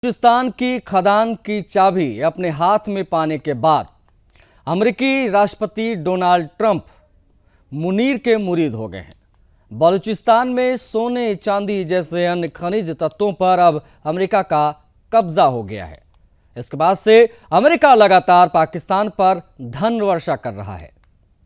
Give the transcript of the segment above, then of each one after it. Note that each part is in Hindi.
बलूचिस्तान की खदान की चाबी अपने हाथ में पाने के बाद अमेरिकी राष्ट्रपति डोनाल्ड ट्रंप मुनीर के मुरीद हो गए हैं। बलूचिस्तान में सोने चांदी जैसे अन्य खनिज तत्वों पर अब अमेरिका का कब्जा हो गया है। इसके बाद से अमेरिका लगातार पाकिस्तान पर धन वर्षा कर रहा है।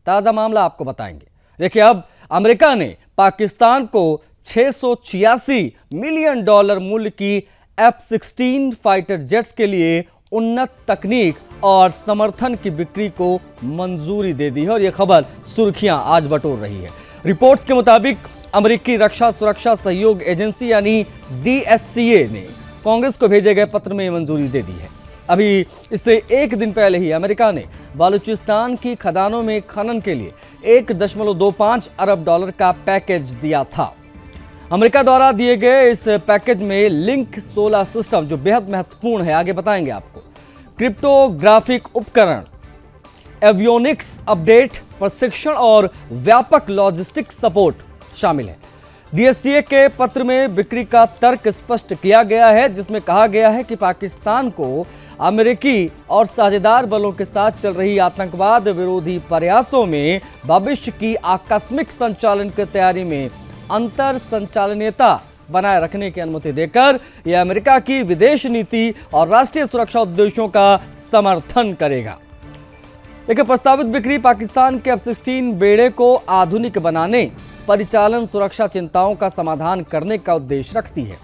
ताजा मामला आपको बताएंगे। देखिए, अब अमेरिका ने पाकिस्तान को $686 मिलियन मूल्य की F-16 फाइटर जेट्स के लिए उन्नत तकनीक और समर्थन की बिक्री को मंजूरी दे दी है और यह खबर सुर्खियां आज बटोर रही है। रिपोर्ट्स के मुताबिक अमेरिकी रक्षा सुरक्षा सहयोग एजेंसी यानी DSCA ने कांग्रेस को भेजे गए पत्र में मंजूरी दे दी है। अभी इससे एक दिन पहले ही अमेरिका ने बलूचिस्तान की खदानों में खनन के लिए $1.25 अरब का पैकेज दिया था। अमेरिका द्वारा दिए गए इस पैकेज में लिंक 16 सिस्टम, जो बेहद महत्वपूर्ण है, आगे बताएंगे आपको, क्रिप्टोग्राफिक उपकरण, एवियोनिक्स अपडेट, प्रशिक्षण और व्यापक लॉजिस्टिक सपोर्ट शामिल है। DSCA के पत्र में बिक्री का तर्क स्पष्ट किया गया है, जिसमें कहा गया है कि पाकिस्तान को अमेरिकी और साझेदार बलों के साथ चल रही आतंकवाद विरोधी प्रयासों में भविष्य की आकस्मिक संचालन की तैयारी में अंतर संचालनीयता बनाए रखने की अनुमति देकर यह अमेरिका की विदेश नीति और राष्ट्रीय सुरक्षा उद्देश्यों का समर्थन करेगा। देखिए, प्रस्तावित बिक्री पाकिस्तान के F-16 बेड़े को आधुनिक बनाने, परिचालन सुरक्षा चिंताओं का समाधान करने का उद्देश्य रखती है।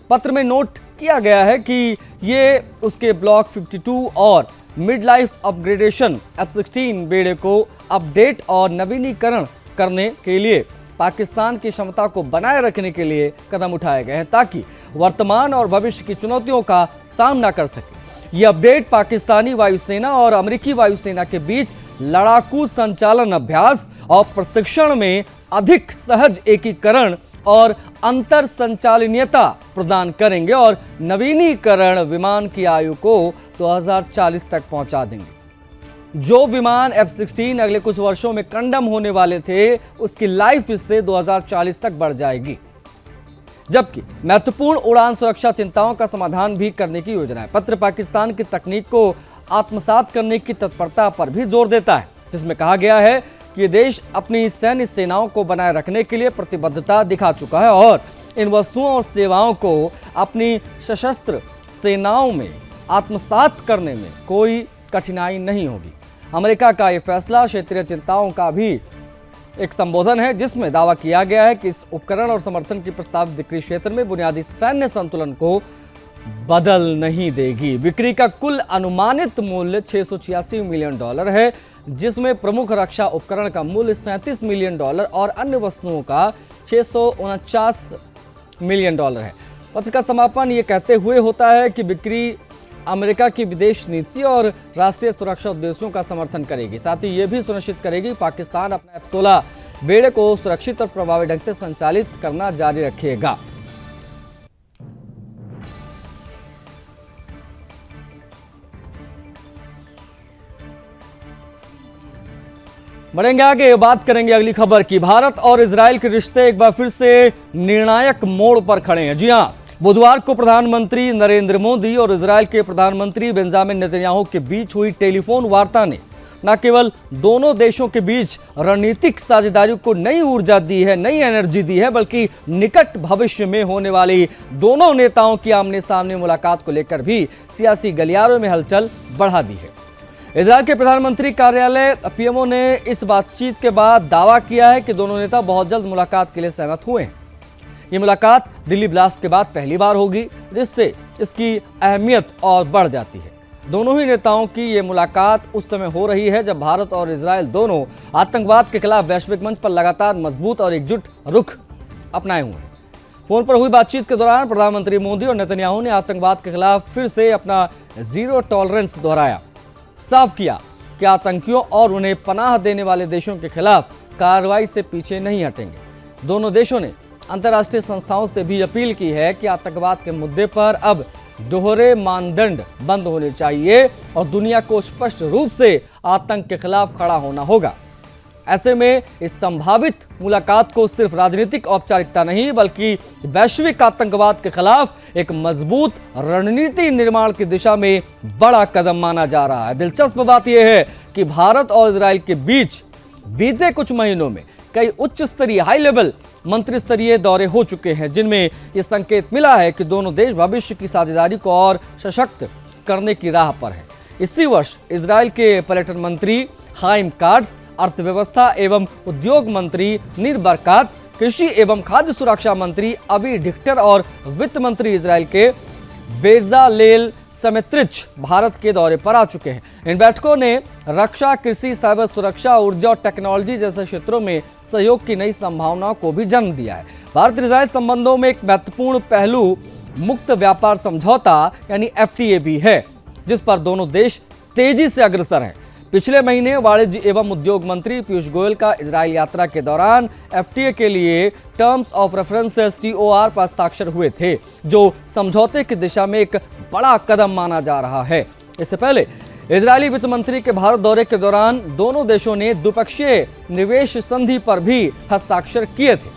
पत्र में नोट किया गया है कि ये उसके ब्लॉक 52 और मिड लाइफ अपग्रेडेशन F-16 बेड़े को अपडेट और नवीनीकरण करने के लिए पाकिस्तान की क्षमता को बनाए रखने के लिए कदम उठाए गए हैं, ताकि वर्तमान और भविष्य की चुनौतियों का सामना कर सके। ये अपडेट पाकिस्तानी वायुसेना और अमेरिकी वायुसेना के बीच लड़ाकू संचालन अभ्यास और प्रशिक्षण में अधिक सहज एकीकरण और अंतर संचालनीयता प्रदान करेंगे और नवीनीकरण विमान की आयु को 2040 तक पहुंचा देंगे। जो विमान F-16 अगले कुछ वर्षों में कंडम होने वाले थे, उसकी लाइफ इससे 2040 तक बढ़ जाएगी, जबकि महत्वपूर्ण उड़ान सुरक्षा चिंताओं का समाधान भी करने की योजना है। पत्र पाकिस्तान की तकनीक को आत्मसात करने की तत्परता पर भी जोर देता है, जिसमें कहा गया है कि ये देश अपनी सैन्य सेनाओं को बनाए रखने के लिए प्रतिबद्धता दिखा चुका है और इन वस्तुओं और सेवाओं को अपनी सशस्त्र सेनाओं में आत्मसात करने में कोई कठिनाई नहीं होगी। अमेरिका का यह फैसला क्षेत्रीय चिंताओं का भी एक संबोधन है, जिसमें दावा किया गया है कि इस उपकरण और समर्थन की प्रस्तावित बिक्री क्षेत्र में बुनियादी सैन्य संतुलन को बदल नहीं देगी। बिक्री का कुल अनुमानित मूल्य $686 मिलियन है, जिसमें प्रमुख रक्षा उपकरण का मूल्य $37 मिलियन और अन्य वस्तुओं का $649 मिलियन है। पत्र का समापन ये कहते हुए होता है कि बिक्री अमेरिका की विदेश नीति और राष्ट्रीय सुरक्षा उद्देश्यों का समर्थन करेगी, साथ ही यह भी सुनिश्चित करेगी पाकिस्तान अपना F-16 बेड़े को सुरक्षित और प्रभावी ढंग से संचालित करना जारी रखेगा। बढ़ेंगे आगे, बात करेंगे अगली खबर की। भारत और इजराइल के रिश्ते एक बार फिर से निर्णायक मोड़ पर खड़े हैं। जी हां, बुधवार को प्रधानमंत्री नरेंद्र मोदी और इजराइल के प्रधानमंत्री बेंजामिन नेतन्याहू के बीच हुई टेलीफोन वार्ता ने न केवल दोनों देशों के बीच रणनीतिक साझेदारी को नई ऊर्जा दी है, नई एनर्जी दी है, बल्कि निकट भविष्य में होने वाली दोनों नेताओं की आमने सामने मुलाकात को लेकर भी सियासी गलियारों में हलचल बढ़ा दी है। इजराइल के प्रधानमंत्री कार्यालय PMO ने इस बातचीत के बाद दावा किया है कि दोनों नेता बहुत जल्द मुलाकात के लिए सहमत हुए हैं। ये मुलाकात दिल्ली ब्लास्ट के बाद पहली बार होगी, जिससे इसकी अहमियत और बढ़ जाती है। दोनों ही नेताओं की ये मुलाकात उस समय हो रही है जब भारत और इजराइल दोनों आतंकवाद के खिलाफ वैश्विक मंच पर लगातार मजबूत और एकजुट रुख अपनाए हुए हैं। फोन पर हुई बातचीत के दौरान प्रधानमंत्री मोदी और नेतन्याहू ने आतंकवाद के खिलाफ फिर से अपना जीरो टॉलरेंस दोहराया, साफ किया कि आतंकियों और उन्हें पनाह देने वाले देशों के खिलाफ कार्रवाई से पीछे नहीं हटेंगे। दोनों देशों ने अंतर्राष्ट्रीय संस्थाओं से भी अपील की है कि आतंकवाद के मुद्दे पर अब दोहरे मानदंड बंद होने चाहिए और दुनिया को स्पष्ट रूप से आतंक के खिलाफ खड़ा होना होगा। ऐसे में इस संभावित मुलाकात को सिर्फ राजनीतिक औपचारिकता नहीं बल्कि वैश्विक आतंकवाद के खिलाफ एक मजबूत रणनीति निर्माण की दिशा में बड़ा कदम माना जा रहा है। दिलचस्प बात यह है कि भारत और इजराइल के बीच बीते कुछ महीनों में कई उच्च स्तरीय हाई लेवल मंत्री स्तरीय दौरे हो चुके हैं, जिनमें यह संकेत मिला है कि दोनों देश भविष्य की साझेदारी को और सशक्त करने की राह पर हैं। इसी वर्ष इजराइल के पर्यटन मंत्री हाइम काट्स, अर्थव्यवस्था एवं उद्योग मंत्री नीर बरकात, कृषि एवं खाद्य सुरक्षा मंत्री अवी डिक्टर और वित्त मंत्री इजराइल के बेजालेल समेत्रिच भारत के दौरे पर आ चुके हैं। इन बैठकों ने रक्षा, कृषि, साइबर सुरक्षा, ऊर्जा और टेक्नोलॉजी जैसे क्षेत्रों में सहयोग की नई संभावनाओं को भी जन्म दिया है। भारत इजराइल संबंधों में एक महत्वपूर्ण पहलू मुक्त व्यापार समझौता यानी FTA भी है, जिस पर दोनों देश तेजी से अग्रसर हैं। पिछले महीने वाणिज्य एवं उद्योग मंत्री पीयूष गोयल का इजराइल यात्रा के दौरान FTA के लिए टर्म्स ऑफ रेफरेंसेस TOR पर हस्ताक्षर हुए थे, जो समझौते की दिशा में एक बड़ा कदम माना जा रहा है। इससे पहले इजरायली वित्त मंत्री के भारत दौरे के दौरान दोनों देशों ने द्विपक्षीय निवेश संधि पर भी हस्ताक्षर किए थे।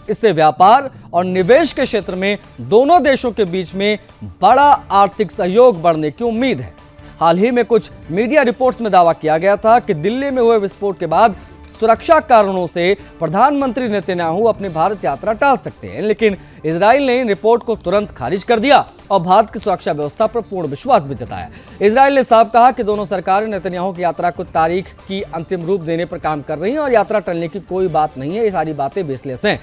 इससे व्यापार और निवेश के क्षेत्र में दोनों देशों के बीच में बड़ा आर्थिक सहयोग बढ़ने की उम्मीद है। हाल ही में कुछ मीडिया रिपोर्ट्स में दावा किया गया था कि दिल्ली में हुए विस्फोट के बाद सुरक्षा कारणों से प्रधानमंत्री नेतन्याहू अपनी भारत यात्रा टाल सकते हैं, लेकिन इजराइल ने इन रिपोर्ट को तुरंत खारिज कर दिया और भारत की सुरक्षा व्यवस्था पर पूर्ण विश्वास भी जताया। इजराइल ने साफ कहा कि दोनों सरकारें नेतन्याहू की यात्रा को तारीख की अंतिम रूप देने पर काम कर रही हैं और यात्रा टलने की कोई बात नहीं है। ये सारी बातें बेसलेस हैं।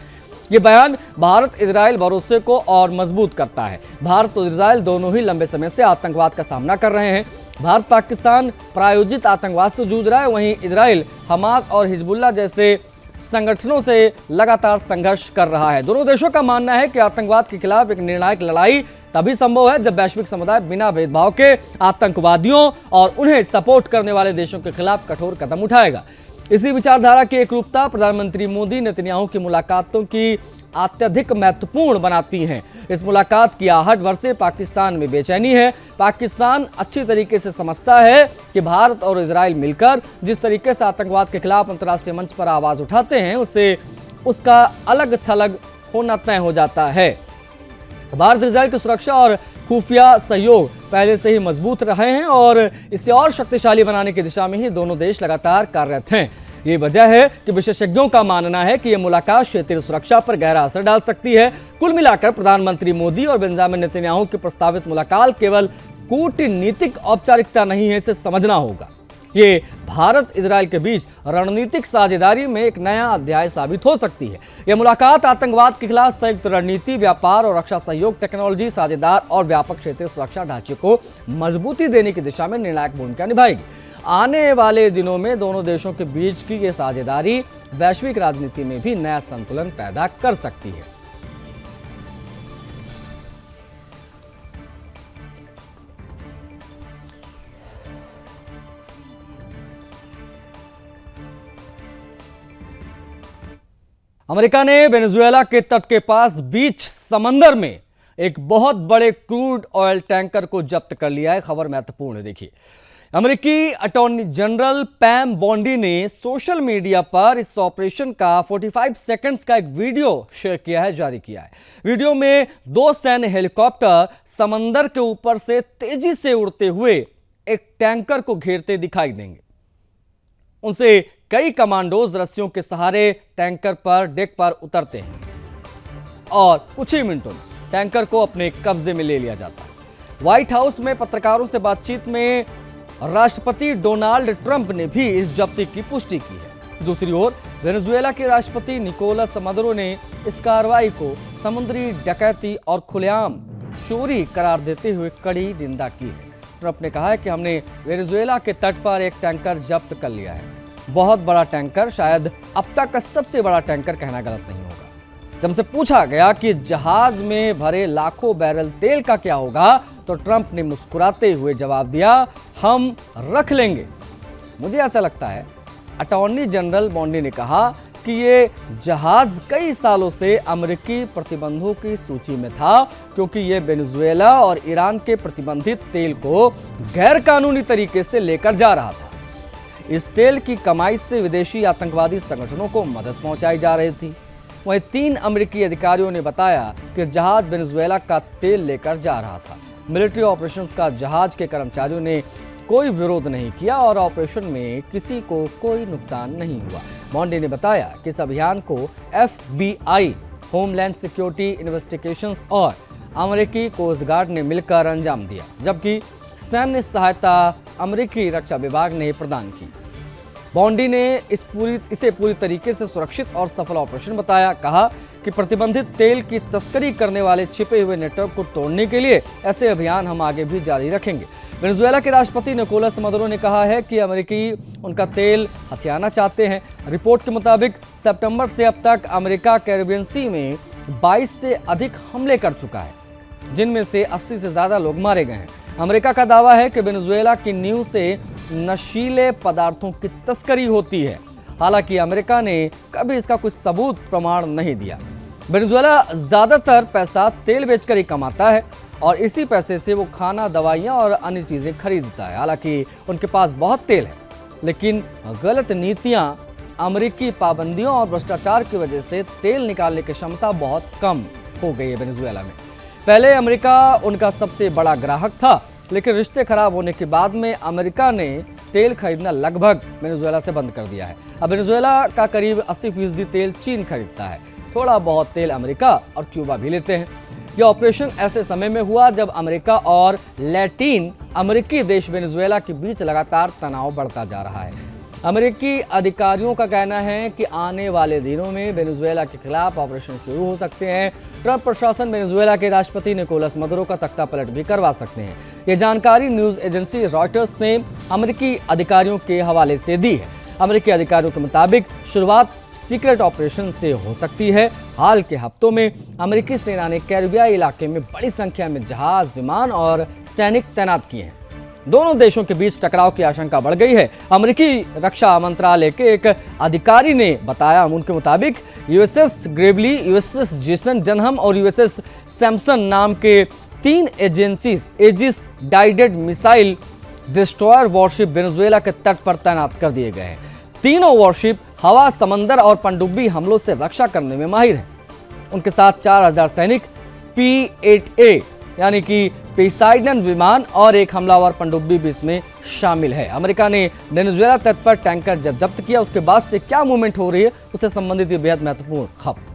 ये बयान भारत इजराइल भरोसे को और मजबूत करता है। भारत और इजराइल दोनों ही लंबे समय से आतंकवाद का सामना कर रहे हैं। भारत पाकिस्तान प्रायोजित आतंकवाद से जूझ रहा है, वहीं इजराइल हमास और हिजबुल्लाह जैसे संगठनों से लगातार संघर्ष कर रहा है। दोनों देशों का मानना है कि आतंकवाद के खिलाफ एक निर्णायक लड़ाई तभी संभव है जब वैश्विक समुदाय बिना भेदभाव के आतंकवादियों और उन्हें सपोर्ट करने वाले देशों के खिलाफ कठोर कदम उठाएगा। इसी विचारधारा की एकरूपता प्रधानमंत्री मोदी नेतन्याहू की मुलाकातों की अत्यधिक महत्वपूर्ण बनाती हैं। इस मुलाकात की आहट भर से पाकिस्तान में बेचैनी है। पाकिस्तान अच्छी तरीके से समझता है कि भारत और इजराइल मिलकर जिस तरीके से आतंकवाद के खिलाफ अंतर्राष्ट्रीय मंच पर आवाज उठाते हैं, उससे उसका अलग थलग होना तय हो जाता है। भारत इजराइल की सुरक्षा और खुफिया सहयोग पहले से ही मजबूत रहे हैं और इसे और शक्तिशाली बनाने की दिशा में ही दोनों देश लगातार कार्यरत हैं। ये वजह है कि विशेषज्ञों का मानना है कि यह मुलाकात क्षेत्रीय सुरक्षा पर गहरा असर डाल सकती है। कुल मिलाकर प्रधानमंत्री मोदी और बेंजामिन नेतन्याहू की प्रस्तावित मुलाकात केवल कूटनीतिक औपचारिकता नहीं है, इसे समझना होगा। ये भारत इजराइल के बीच रणनीतिक साझेदारी में एक नया अध्याय साबित हो सकती है। यह मुलाकात आतंकवाद के खिलाफ संयुक्त रणनीति, व्यापार और रक्षा सहयोग, टेक्नोलॉजी साझेदार और व्यापक क्षेत्रीय सुरक्षा ढांचे को मजबूती देने की दिशा में निर्णायक भूमिका निभाएगी। आने वाले दिनों में दोनों देशों के बीच की यह साझेदारी वैश्विक राजनीति में भी नया संतुलन पैदा कर सकती है। अमेरिका ने वेनेजुएला के तट के पास बीच समंदर में एक बहुत बड़े क्रूड ऑयल टैंकर को जब्त कर लिया है। खबर महत्वपूर्ण है, देखिए। अमेरिकी अटॉर्नी जनरल पैम बॉन्डी ने सोशल मीडिया पर इस ऑपरेशन का 45 सेकंड्स का एक वीडियो शेयर किया है, जारी किया है। वीडियो में 2 सैन्य हेलीकॉप्टर समंदर के ऊपर से तेजी से उड़ते हुए एक टैंकर को घेरते दिखाई देंगे। उनसे कई कमांडोज रस्सियों के सहारे टैंकर पर डेक पर उतरते हैं और कुछ ही मिनटों में टैंकर को अपने कब्जे में ले लिया जाता है। व्हाइट हाउस में पत्रकारों से बातचीत में राष्ट्रपति डोनाल्ड ट्रंप ने भी इस जब्ती की पुष्टि की है। दूसरी ओर वेनेजुएला के राष्ट्रपति निकोलस मदुरो ने इस कार्रवाई को समुद्री डकैती और खुलेआम चोरी करार देते हुए कड़ी निंदा की है। ट्रंप ने कहा है कि हमने वेनेजुएला के तट पर एक टैंकर जब्त कर लिया है। बहुत बड़ा टैंकर, शायद अब तक का सबसे बड़ा टैंकर कहना गलत नहीं होगा। जब से पूछा गया कि जहाज में भरे लाखों बैरल तेल का क्या होगा, तो ट्रंप ने मुस्कुराते हुए जवाब दिया, हम रख लेंगे। मुझे ऐसा लगता है, अटॉर्नी जनरल बॉन्डी ने कहा कि ये जहाज कई सालों से अमेरिकी प्रतिबंधों की सूची में था, क्योंकि ये वेनेजुएला और ईरान के प्रतिबंधित तेल को गैर कानूनी तरीके से लेकर जा रहा था। इस तेल की कमाई से विदेशी आतंकवादी संगठनों को मदद पहुंचाई जा रही थी। वहीं 3 अमेरिकी अधिकारियों ने बताया कि जहाज वेनेजुएला का तेल लेकर जा रहा था। मिलिट्री ऑपरेशंस का जहाज के कर्मचारियों ने कोई विरोध नहीं किया और ऑपरेशन में किसी को कोई नुकसान नहीं हुआ। बॉन्डी ने बताया कि इस अभियान को FBI, होमलैंड सिक्योरिटी इन्वेस्टिगेशंस और अमेरिकी कोस्ट गार्ड ने मिलकर अंजाम दिया, जबकि सैन्य सहायता अमेरिकी रक्षा विभाग ने प्रदान की। बॉन्डी ने इसे पूरी तरीके से सुरक्षित और सफल ऑपरेशन बताया। कहा कि प्रतिबंधित तेल की तस्करी करने वाले छिपे हुए नेटवर्क को तोड़ने के लिए ऐसे अभियान हम आगे भी जारी रखेंगे। वेनेजुएला के राष्ट्रपति निकोलस मदुरो ने कहा है कि अमेरिकी उनका तेल हथियाना चाहते हैं। रिपोर्ट के मुताबिक सितंबर से अब तक अमेरिका कैरिबियन सी में 22 से अधिक हमले कर चुका है, जिनमें से 80 से ज्यादा लोग मारे गए हैं। अमेरिका का दावा है कि वेनेजुएला की नींव से नशीले पदार्थों की तस्करी होती है। हालांकि अमेरिका ने कभी इसका कुछ सबूत प्रमाण नहीं दिया। वेनेजुएला ज्यादातर पैसा तेल बेचकर ही कमाता है और इसी पैसे से वो खाना, दवाइयां और अन्य चीजें खरीदता है। हालांकि उनके पास बहुत तेल है, लेकिन गलत नीतियां, अमेरिकी पाबंदियों और भ्रष्टाचार की वजह से तेल निकालने की क्षमता बहुत कम हो गई है वेनेजुएला में। पहले अमेरिका उनका सबसे बड़ा ग्राहक था, लेकिन रिश्ते खराब होने के बाद में अमेरिका ने तेल खरीदना लगभग वेनेजुएला से बंद कर दिया है। अब वेनेजुएला का करीब 80% तेल चीन खरीदता है। थोड़ा बहुत तेल अमेरिका और क्यूबा भी लेते हैं। यह ऑपरेशन ऐसे समय में हुआ जब अमेरिका और लैटिन अमेरिकी देश वेनेजुएला के बीच लगातार तनाव बढ़ता जा रहा है। अमेरिकी अधिकारियों का कहना है कि आने वाले दिनों में वेनेजुएला के खिलाफ ऑपरेशन शुरू हो सकते हैं। ट्रंप प्रशासन वेनेजुएला के राष्ट्रपति निकोलस मदुरो का तख्ता पलट भी करवा सकते हैं। ये जानकारी न्यूज एजेंसी रॉयटर्स ने अमेरिकी अधिकारियों के हवाले से दी है। अमेरिकी अधिकारियों के मुताबिक शुरुआत सीक्रेट ऑपरेशन से हो सकती है। हाल के हफ्तों में अमेरिकी सेना ने कैरिबियाई इलाके में बड़ी संख्या में जहाज, विमान और सैनिक तैनात किए हैं। दोनों देशों के बीच टकराव की आशंका बढ़ गई है। अमेरिकी रक्षा मंत्रालय के एक अधिकारी ने बताया, उनके मुताबिक USS Gravely, USS Jason Dunham और USS सैमसन नाम के 3 agencies Aegis guided missile destroyer warship Venezuela के तट पर तैनात कर दिए गए हैं। तीनों वॉरशिप हवा, समंदर और पनडुब्बी हमलों से रक्षा करने में माहिर हैं। उनके साथ 4000 सैनिक, P-8A यानी कि पोसाइडन विमान और एक हमलावर पनडुब्बी भी इसमें शामिल है। अमेरिका ने वेनेजुएला तट पर टैंकर जब जब्त किया, उसके बाद से क्या मूवमेंट हो रही है उससे संबंधित बेहद महत्वपूर्ण खबर।